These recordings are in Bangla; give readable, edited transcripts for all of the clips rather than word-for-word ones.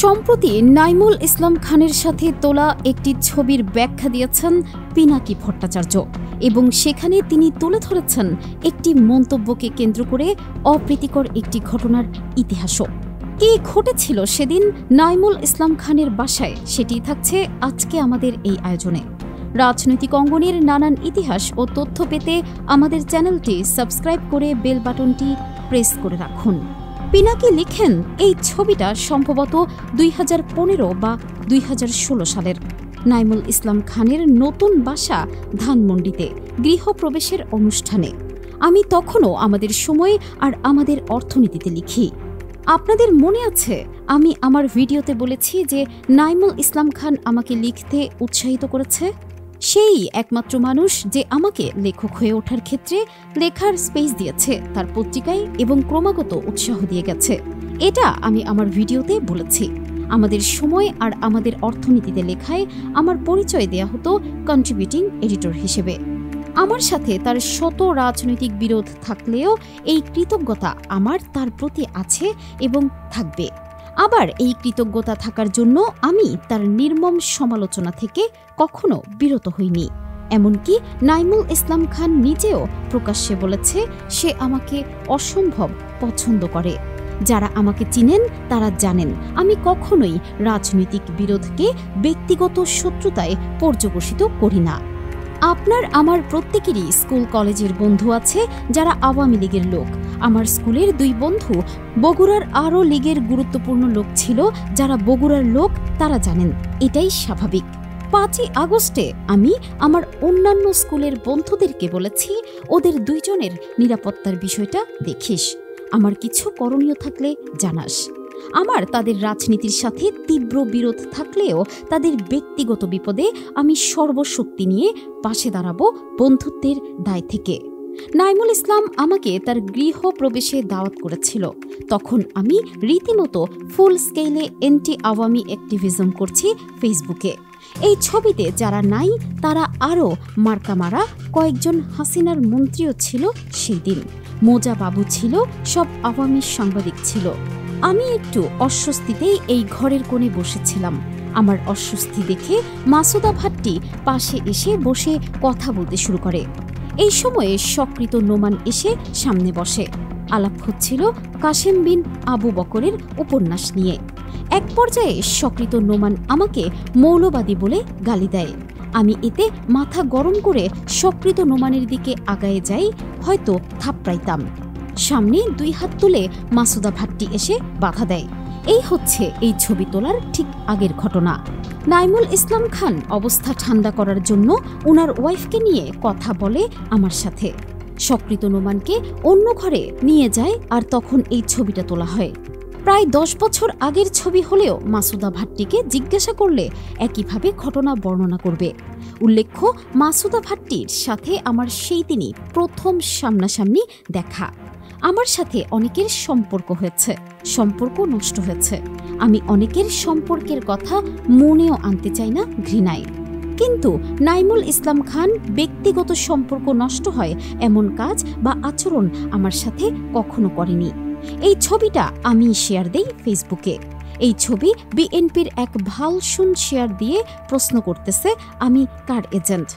সম্প্রতি নাইমুল ইসলাম খানের সাথে তোলা একটি ছবির ব্যাখ্যা দিয়েছেন পিনাকি ভট্টাচার্য এবং সেখানে তিনি তুলে ধরেছেন একটি মন্তব্যকে কেন্দ্র করে অপ্রীতিকর একটি ঘটনার ইতিহাসও। কি ঘটেছিল সেদিন নাইমুল ইসলাম খানের বাসায় সেটি থাকছে আজকে আমাদের এই আয়োজনে। রাজনৈতিক অঙ্গনের নানান ইতিহাস ও তথ্য পেতে আমাদের চ্যানেলটি সাবস্ক্রাইব করে বেল বাটনটি প্রেস করে রাখুন। পিনাকি লিখেন, এই ছবিটা সম্ভবত 2015 বা 2016 সালের নাইমুল ইসলাম খানের নতুন বাসা ধানমন্ডিতে গৃহপ্রবেশের অনুষ্ঠানে। আমি তখনও আমাদের সময় আর আমাদের অর্থনীতিতে লিখি। আপনাদের মনে আছে আমি আমার ভিডিওতে বলেছি যে নাইমুল ইসলাম খান আমাকে লিখতে উৎসাহিত করেছে। সেই একমাত্র মানুষ যে আমাকে লেখক হয়ে ওঠার ক্ষেত্রে লেখার স্পেস দিয়েছে তার পত্রিকায় এবং ক্রমাগত উৎসাহ দিয়ে গেছে। এটা আমি আমার ভিডিওতে বলেছি। আমাদের সময় আর আমাদের অর্থনীতিতে লেখায় আমার পরিচয় দেয়া হতো কন্ট্রিবিউটিং এডিটর হিসেবে। আমার সাথে তার শত রাজনৈতিক বিরোধ থাকলেও এই কৃতজ্ঞতা আমার তার প্রতি আছে এবং থাকবে। আবার এই কৃতজ্ঞতা থাকার জন্য আমি তার নির্মম সমালোচনা থেকে কখনো বিরত হইনি। এমনকি নাইমুল ইসলাম খান নিজেও প্রকাশ্যে বলেছে সে আমাকে অসম্ভব পছন্দ করে। যারা আমাকে চিনেন তারা জানেন আমি কখনোই রাজনৈতিক বিরোধকে ব্যক্তিগত শত্রুতায় পর্যবসিত করি না। আপনার আমার প্রত্যেকেরই স্কুল কলেজের বন্ধু আছে যারা আওয়ামী লীগের লোক। আমার স্কুলের 2 বন্ধু বগুড়ার আরও লীগের গুরুত্বপূর্ণ লোক ছিল। যারা বগুড়ার লোক তারা জানেন এটাই স্বাভাবিক। 5ই আগস্টে আমি আমার অন্যান্য স্কুলের বন্ধুদেরকে বলেছি ওদের 2 জনের নিরাপত্তার বিষয়টা দেখিস, আমার কিছু করণীয় থাকলে জানাস। আমার তাদের রাজনীতির সাথে তীব্র বিরোধ থাকলেও তাদের ব্যক্তিগত বিপদে আমি সর্বশক্তি নিয়ে পাশে দাঁড়াবো বন্ধুত্বের দায় থেকে। নাইমুল ইসলাম আমাকে তার গৃহ প্রবেশে দাওয়াত করেছিল। তখন আমি রীতিমতো ফুল স্কেলে এন্টি আওয়ামী অ্যাক্টিভিজম করছি ফেসবুকে। এই ছবিতে যারা নাই তারা আরও মার্কামারা কয়েকজন হাসিনার মন্ত্রীও ছিল। সেই দিন মোজা বাবু ছিল, সব আওয়ামী সাংবাদিক ছিল। আমি একটু অস্বস্তিতেই এই ঘরের কোণে বসেছিলাম। আমার অস্বস্তি দেখে মাসুদা ভাট্টি পাশে এসে বসে কথা বলতে শুরু করে। এই সময়ে সকৃত নোমান এসে সামনে বসে। আলাপ হচ্ছিল কাশেম বিন আবু বকরের উপন্যাস নিয়ে। এক পর্যায়ে সকৃত নোমান আমাকে মৌলবাদী বলে গালি দেয়। আমি এতে মাথা গরম করে সকৃত নোমানের দিকে আগায়ে যাই, হয়তো থাপড়াইতাম। সামনে 2 হাত তুলে মাসুদা ভাট্টি এসে বাধা দেয়। এই হচ্ছে এই ছবি তোলার ঠিক আগের ঘটনা। নাইমুল ইসলাম খান অবস্থা ঠান্ডা করার জন্য ওনার ওয়াইফকে নিয়ে কথা বলে আমার সাথে। সকৃত নোমানকে অন্য ঘরে নিয়ে যায় আর তখন এই ছবিটা তোলা হয়। প্রায় 10 বছর আগের ছবি হলেও মাসুদা ভাট্টিকে জিজ্ঞাসা করলে একইভাবে ঘটনা বর্ণনা করবে। উল্লেখ্য, মাসুদা ভাট্টির সাথে আমার সেই দিনই প্রথম সামনাসামনি দেখা। আমার সাথে অনেকের সম্পর্ক হয়েছে, সম্পর্ক নষ্ট হয়েছে। আমি অনেকের সম্পর্কের কথা মনেও আনতে চাই না ঘৃণায়। কিন্তু নাইমুল ইসলাম খান ব্যক্তিগত সম্পর্ক নষ্ট হয় এমন কাজ বা আচরণ আমার সাথে কখনো করেনি। এই ছবিটা আমি শেয়ার দেই ফেসবুকে। এই ছবি বিএনপির এক ভালসুন শেয়ার দিয়ে প্রশ্ন করতেছে আমি কার এজেন্ট।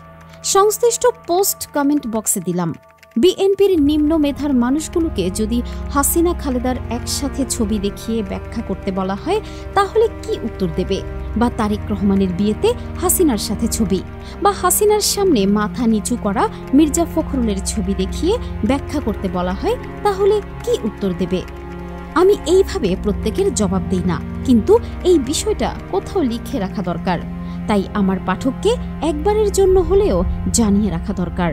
সংশ্লিষ্ট পোস্ট কমেন্ট বক্সে দিলাম, বিএনপির নিম্ন মেধার মানুষগুলোকে যদি হাসিনা খালেদার একসাথে ছবি দেখিয়ে ব্যাখ্যা করতে বলা হয় তাহলে কি উত্তর দেবে? বা তারেক রহমানের বিয়েতে হাসিনার সাথে ছবি, বা হাসিনার সামনে মাথা নিচু করা মির্জা ফখরুলের ছবি দেখিয়ে ব্যাখ্যা করতে বলা হয় তাহলে কি উত্তর দেবে? আমি এইভাবে প্রত্যেকের জবাব দেই না, কিন্তু এই বিষয়টা কোথাও লিখে রাখা দরকার। তাই আমার পাঠককে একবারের জন্য হলেও জানিয়ে রাখা দরকার।